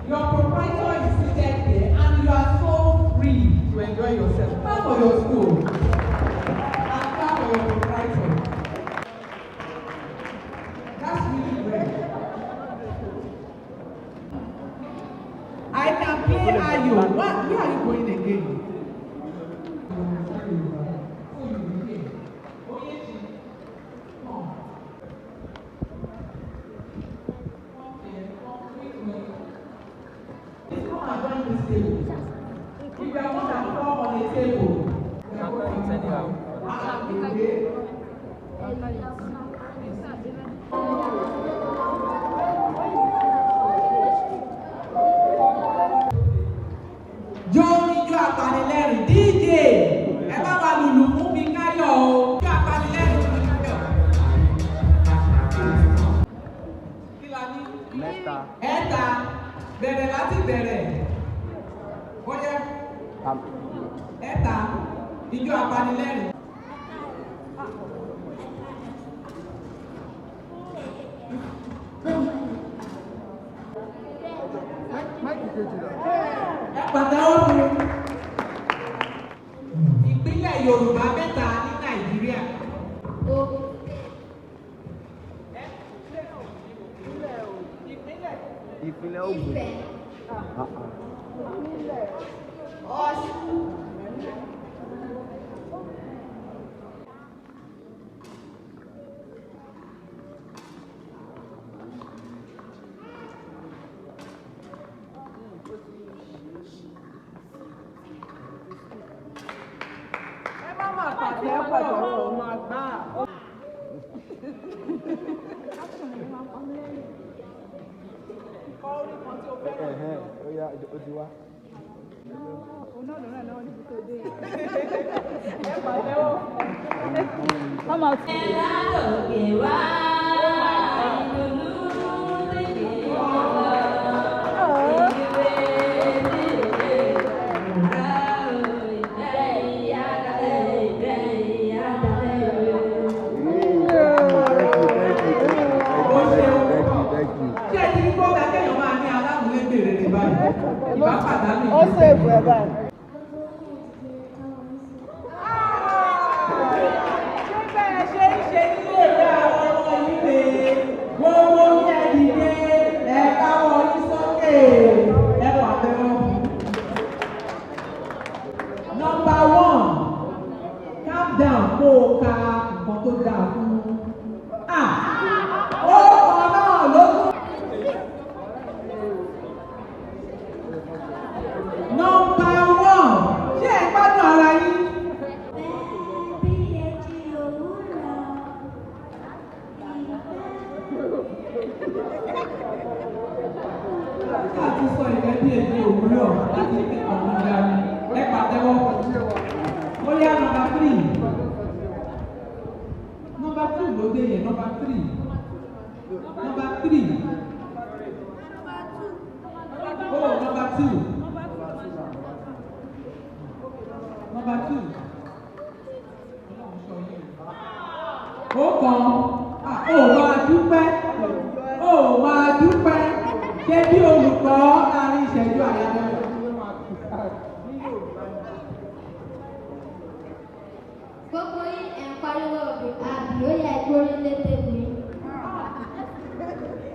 Your proprietor is seated there and you are so free to enjoy yourself. Clap for your school. And clap for your proprietor. That's really great. I can play Ayo. Where are you going again? If you are more than 4 on a table, Johnny, you are Panelleri, DJ. Everyone will look moving at you. You are Panelleri. Eta, bẹ̀rẹ̀ láti bẹ̀rẹ̀. Oye, Eta, ijó apanilẹ́rìn. Ẹ pàtẹ́wọ́ fún ìpínlẹ̀ Yorùbá mẹ́ta ní Nàìjíríà. Ìpínlẹ̀ Ògùn. Ọ̀ṣun. Ẹ má máa pàdé ẹ̀pọ̀ ọ̀rọ̀ máa gbá. Ó ti wá. Ó sèbù ẹ̀ báyìí. Ṣé bẹ́ẹ̀ ṣe ń ṣe nílé ìwé àwọn ọmọ yìí rè é? Gbogbo ní ẹ̀dìdé ẹ̀ka wọlé sókè ẹ̀ pàtẹ́ wọn. Number 1, calm down kó o ka nǹkan tó dáa fún. Ó kàn náà ló kù. Number 1, ṣé ẹ gbádùn ara yín? Láti sọ ìfẹ́ bí èdè òwúrọ̀ láti fi ọ̀hún dání, ẹ pàtẹ́wọ́. Ó yá number 3. Number 2 ló dé yẹn, number 3. Number 3. Oh, number 2. Number 2. Ó kàn ó máa dúpẹ́, ó máa dúpẹ́, ṣé bí olùkọ́ láàrin ìṣẹ́jú àyàdá. Gbogbo yín ẹ̀ ń pariwo àbí ó yẹ ìgbórí létè mi.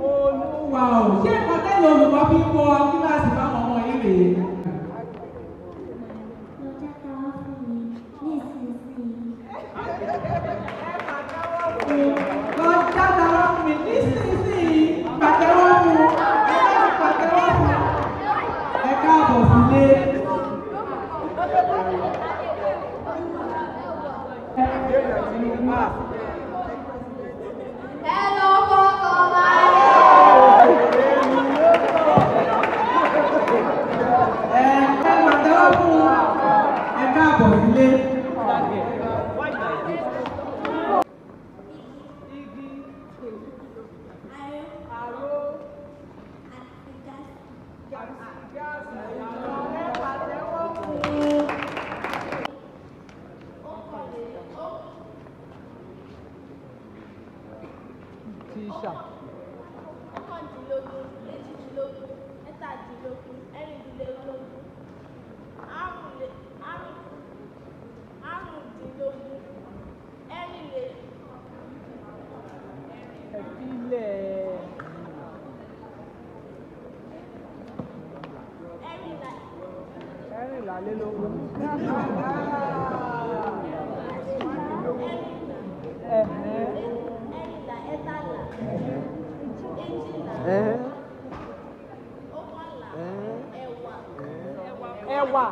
Olúwa ò ṣé ìpàtẹ́lẹ̀ olùkọ́ fi ń wọ kíláàsì báwọn ọmọ yìí rèé. Lọ jáde wá fún mi nísinsìnyí. Pàtẹ́wọ́ fún pàtẹ́wọ́ fún ẹ káàbọ̀ sílé. Ẹ lọ fọkàn balẹ̀. Pàtẹ́wọ́ fún ẹ káàbọ̀ sílé. Ọ̀kàndínlógún, méjìdínlógún, mẹ́tàdínlógún. Ẹ̀wà.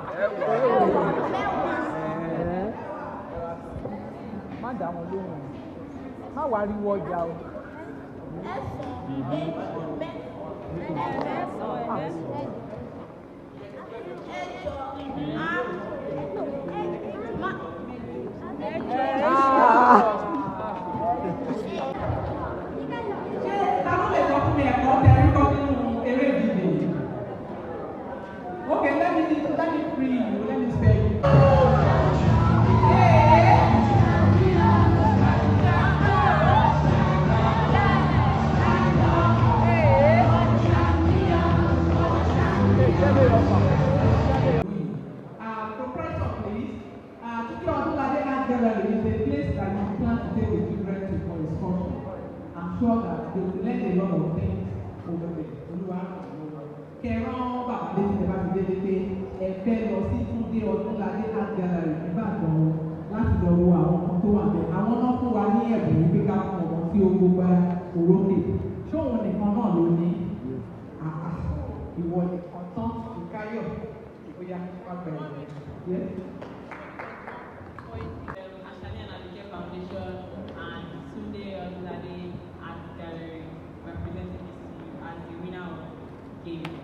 Má dá wọn lóhùn. Má wá rí wọ ọjà o. Okay, let me free you. Let me spare you. Proprietor, please. Today on Adire Art Gallery is a place that you plan to take the children to for excursion. I'm sure that they will learn a lot of things over there. Kẹ̀rán bàbá létí tẹ̀ bá ti dé pé ẹ fẹ́ lọ sí Túndé Ọdúnládé Art Gallery Ìbàdàn láti lọ wo àwọn kan tó wà bẹ́ẹ̀. Àwọn náà fún wa ní ẹ̀bùn wípé ká fún ọmọ tí ó gbogbo orókè. Ṣé òun nìkan náà ló ní? Ìwọ nìkan tán ìkáyọ̀ ìbóyá wá bẹ̀rẹ̀. Foundation and Tunde Odunlade Art Gallery representing you as the winner of the game.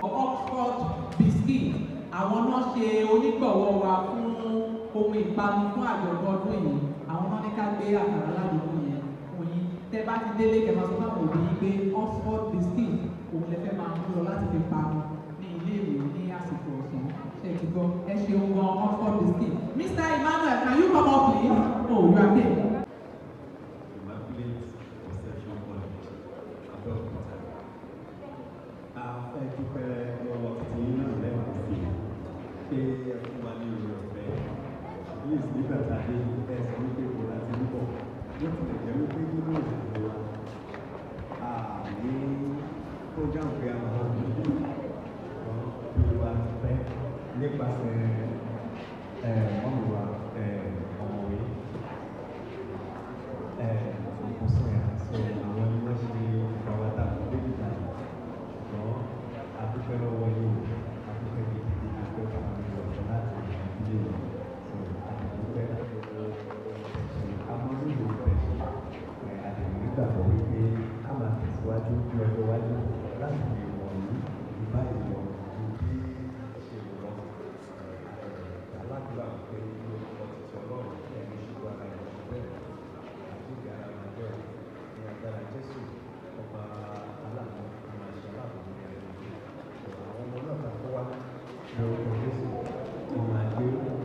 Oxford biscuit àwọn náà ṣe onígbọ̀wọ́ wa fún ohun ìpanu fún àjọ̀dún ọdún yìí. Àwọn náà ní ká gbé àkàrà ládùúgbò yẹn fún yín. Tẹ́ bá ti délé kẹ́ máa sọ fún àwọn òbí yín pé Oxford biscuit òun lè fẹ́ máa mú lọ láti fi panu ní ilé ìwé ní àsìkò ọ̀sán. Ṣé ti gbọ́? Ẹ ṣeun gan Oxford biscuit. Mr. Emmanuel, can you come up please? Oh, you are here. Nígbà tá a dé ẹsẹ̀ wípé kò láti rúbọ̀ ló tilẹ̀ jẹ́ wípé nínú ìdìbò wa ní program pé a máa ń bí wa fẹ́ nípasẹ̀ ọmọ wa ọmọwé ìkóso ẹ̀ so àwọn ni wọ́n ṣe ìgbàwátà fún dókítà ṣùgbọ́n àdúpẹ́ lọ́wọ́ yìí àdúpẹ́ gidigidi àdúpẹ́ fún àwọn ìwọ̀sán láti ìdílé wọn. Gbàgbọ́ wípé a máa tẹ̀síwájú bí ọjọ́ iwájú láti lè wọ̀nyí ìbáyìí lọ ju bí ṣe lọ. Aládùúgbà pé orúkọ títí ọlọ́run ẹni ṣùgbọ́n ara ìwọ̀n bẹ́ẹ̀ àti ìgbà ara máa jẹ́ ní agbára Jésù ọba aláàbò máa ṣe aláàbò ní ayé ìlú. Àwọn ọmọ náà kan kó wá lórúkọ Jésù tó máa gbé òun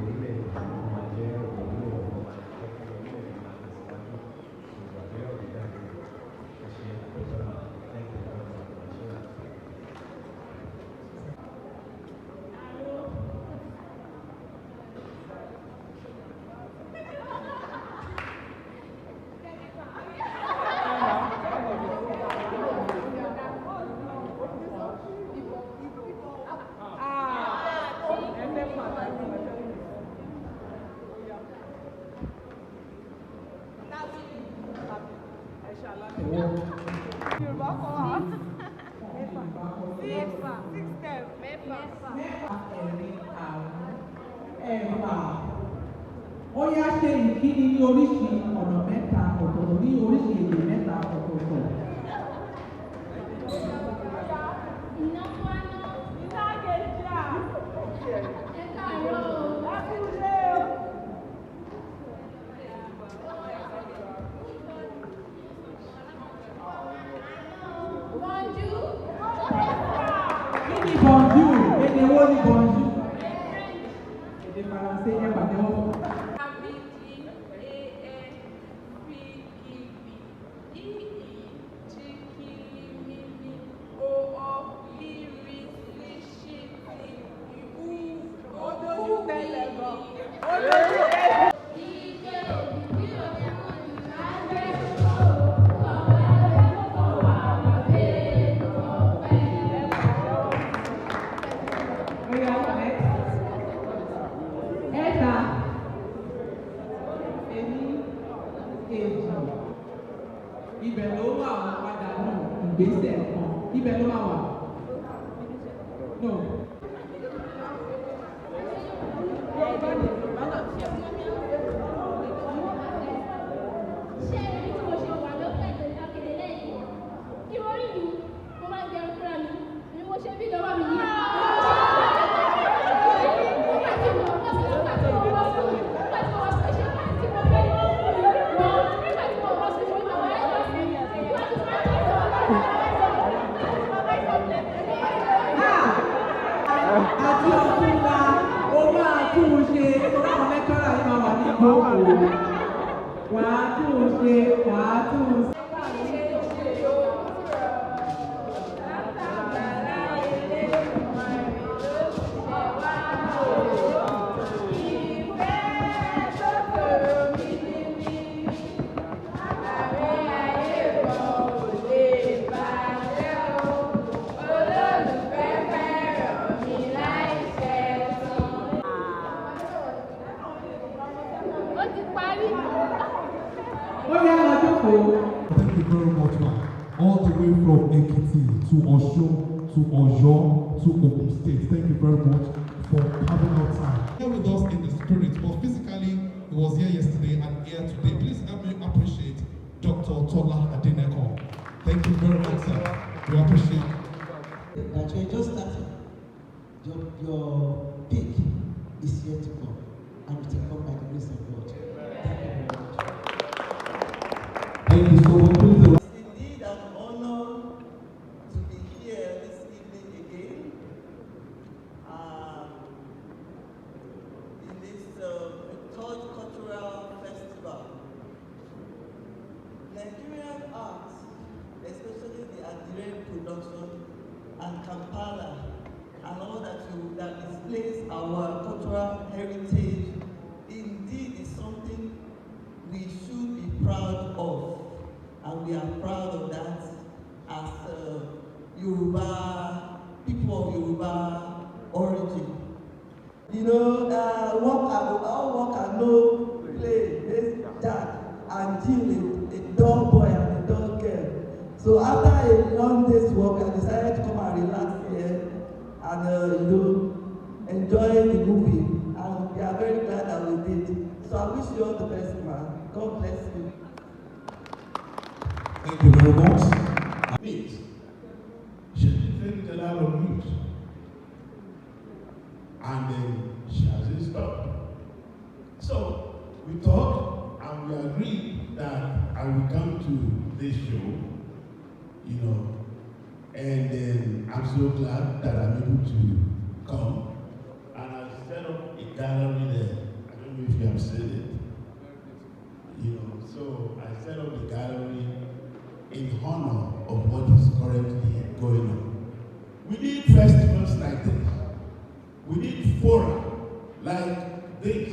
orílẹ̀ èdè tó máa jẹ́ òun orílẹ̀ èdè tó máa jẹ́ kí orílẹ̀ èdè máa tẹ̀síwájú. Yorùbá kọ́ wa. Mẹ́fà. Six steps. Mẹ́fà. Ẹ̀fà. Ó yá ṣe ìkíni ní oríṣi ọ̀nà mẹ́ta ọ̀tọ̀ọ̀tọ̀ ní oríṣi èdè mẹ́ta ọ̀tọ̀ọ̀tọ̀. Bonjour, èdè wo ni bonjour? Èdè Faransé ẹ pàtẹ́wọ́. No. Àti ọ̀túnla ó máa tún un ṣe torí àwọn lẹ́kọ́rà yìí máa wà ní ìgbókòó. Wàá tún un ṣe, wàá tún un ṣe. Thank you very much, ma. All the way from Ekiti to Osun to Oyo to Ogun State. Thank you very much for having our time. Here with us in the spirit, but physically he was here yesterday and here today. Please help me appreciate Dr. Tola Adire. Thank you very much, sir. We appreciate that you're just starting. Your peak is yet to come, and it will come by the grace of God. Thank you so much. It's indeed an honor to be here this evening again in this third cultural festival. Nigerian art, especially the Adire production and Kampala, and all that displays our cultural heritage, indeed is something we should be proud of. And we are proud of that as Yoruba, people of Yoruba origin. You know, all work and no play, this Jack and Jill, a dull boy and a dull girl. So after a long day's work, I decided to come and relax here and enjoy the movie. And we are very glad that we did. So I wish you all the best, man. God bless you. Thank you very much. Meet. She did a lot of news. And then she hasn't stopped. So we talked and we agreed that I will come to this show, and then I'm so glad that I'm able to come. And I set up a gallery there. I don't know if you have seen it. So I set up a gallery in honor of what is currently going on. We need festivals like this. We need fora like this.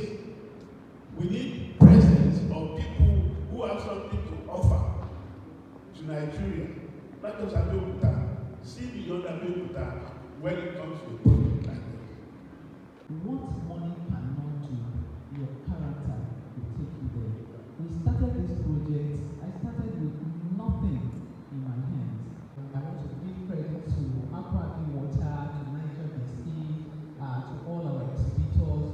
We need presence of people who have something to offer to Nigeria. Not just Abeokuta. See beyond Abeokuta when it comes to a project like this. What money cannot do, your character will take you there. We started this project, I started with nothing in my hands. I want to give credit to Aqua Water, to Niger Messi, to all our exhibitors.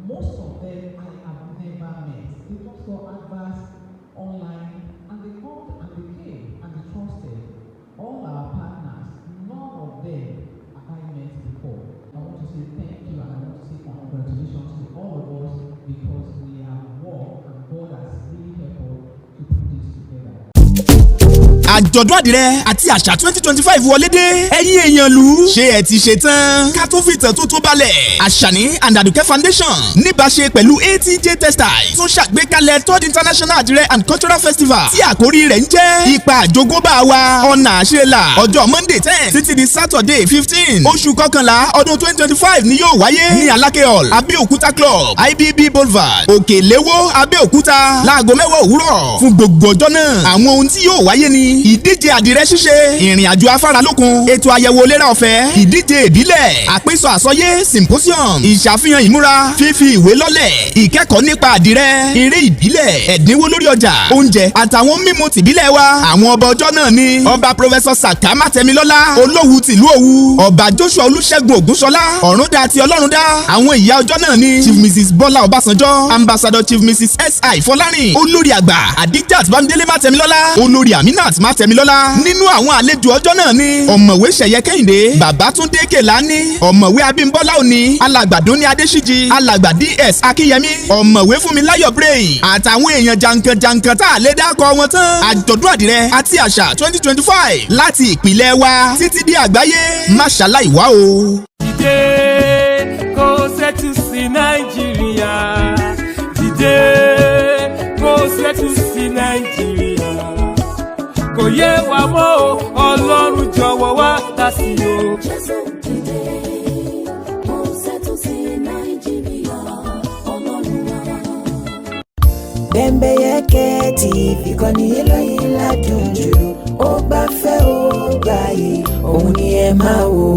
Most of them I have never met. They just saw adverts online and they called and they came and they trusted. All our partners, none of them have I met before. I want to say thank you and I want to say congratulations to all of us because we have worked and God has really helped us to put this together. àjọ̀dún àdìrẹ àti àṣà 2025 wọlé dé ẹ̀yin èèyàn lù ṣé ẹ ti ṣe tán ká tó fìtàn tó balẹ̀ àṣàní and Àdùkẹ́ foundation níbàṣe pẹ̀lú ATJ textiles tó ṣàgbékalẹ̀ third international àdìrẹ and cultural festival tí àkórí rẹ̀ ń jẹ́ ipa àjogúnbá wa ọ̀nà àṣẹlà ọjọ́ Monday 10 títí di Saturday 15 oṣù kọkànlá ọdún 2025 ni yóò wáyé ní Alákẹ́ hall Abẹ́òkúta club IBB boulevard Òkèléwó Abẹ́òkúta láago 10 òwúrọ̀ fún gbogbo ọjọ́ náà àwọn ohun tí yóò wáyé ni ìdíje àdìrẹ ṣíṣe ìrìn àjò afáralókun ètò àyẹ̀wò ìlera ọ̀fẹ́ ìdíje ìbílẹ̀ àpéjọ àsọyé symposium ìṣàfihàn ìmúra fífi ìwé lọ́lẹ̀ ìkẹ́kọ̀ọ́ nípa àdìrẹ eré ìbílẹ̀ ẹ̀dínwó lórí ọjà oúnjẹ àtàwọn mímu tìbílẹ̀ wa àwọn ọba ọjọ́ náà ni ọba Professor Saka Mátẹmilọ́lá olówù tìlú Òwu ọba Joshua Olúṣẹ́gun Ògúnṣọlá ọ̀rúndà àti ọlọ́rundá àwọn ìyá ọjọ́ náà ni Chief Mrs Bọ́lá Ọbásanjọ́ Ambassador Chief Mrs S.I. Fọlárìn olórí àgbà Adijat Bámidélé Mátẹmilọ́lá olórí Aminat Mátẹmilọ́lá nínú àwọn àlejò ọjọ́ náà ni ọ̀mọ̀wé Ṣẹ̀yẹ Kẹ́hìndé Babátúndé Kèlání ọ̀mọ̀wé Abímbọ́lá Òní alàgbàdo ní Adéṣíjì alàgbà DS Akínyẹmí ọ̀mọ̀wé Fúnmiláyọ̀ Brain àtàwọn èèyàn jankan-jankan tá a lè dákọ̀ wọn tán àjọ̀dún àdìrẹ àti àṣà 2025 láti ìpìlẹ̀ wa títí di àgbáyé má ṣàlàyé wá o. Dìde kó ṣètù sí Nàìjíríà dìde kó ṣètù sí Nàìjíríà kò yé wa mọ́ o Ọlọ́run jọ̀wọ́ wá dá sí o. Jésù dìde kó ṣètù sí Nàìjíríà Ọlọ́run wá. Bembeyeke TV kọ́ ni eléyìí ládùn jù ó gbafẹ́ ó gbààyè òun ni ẹ máa wò.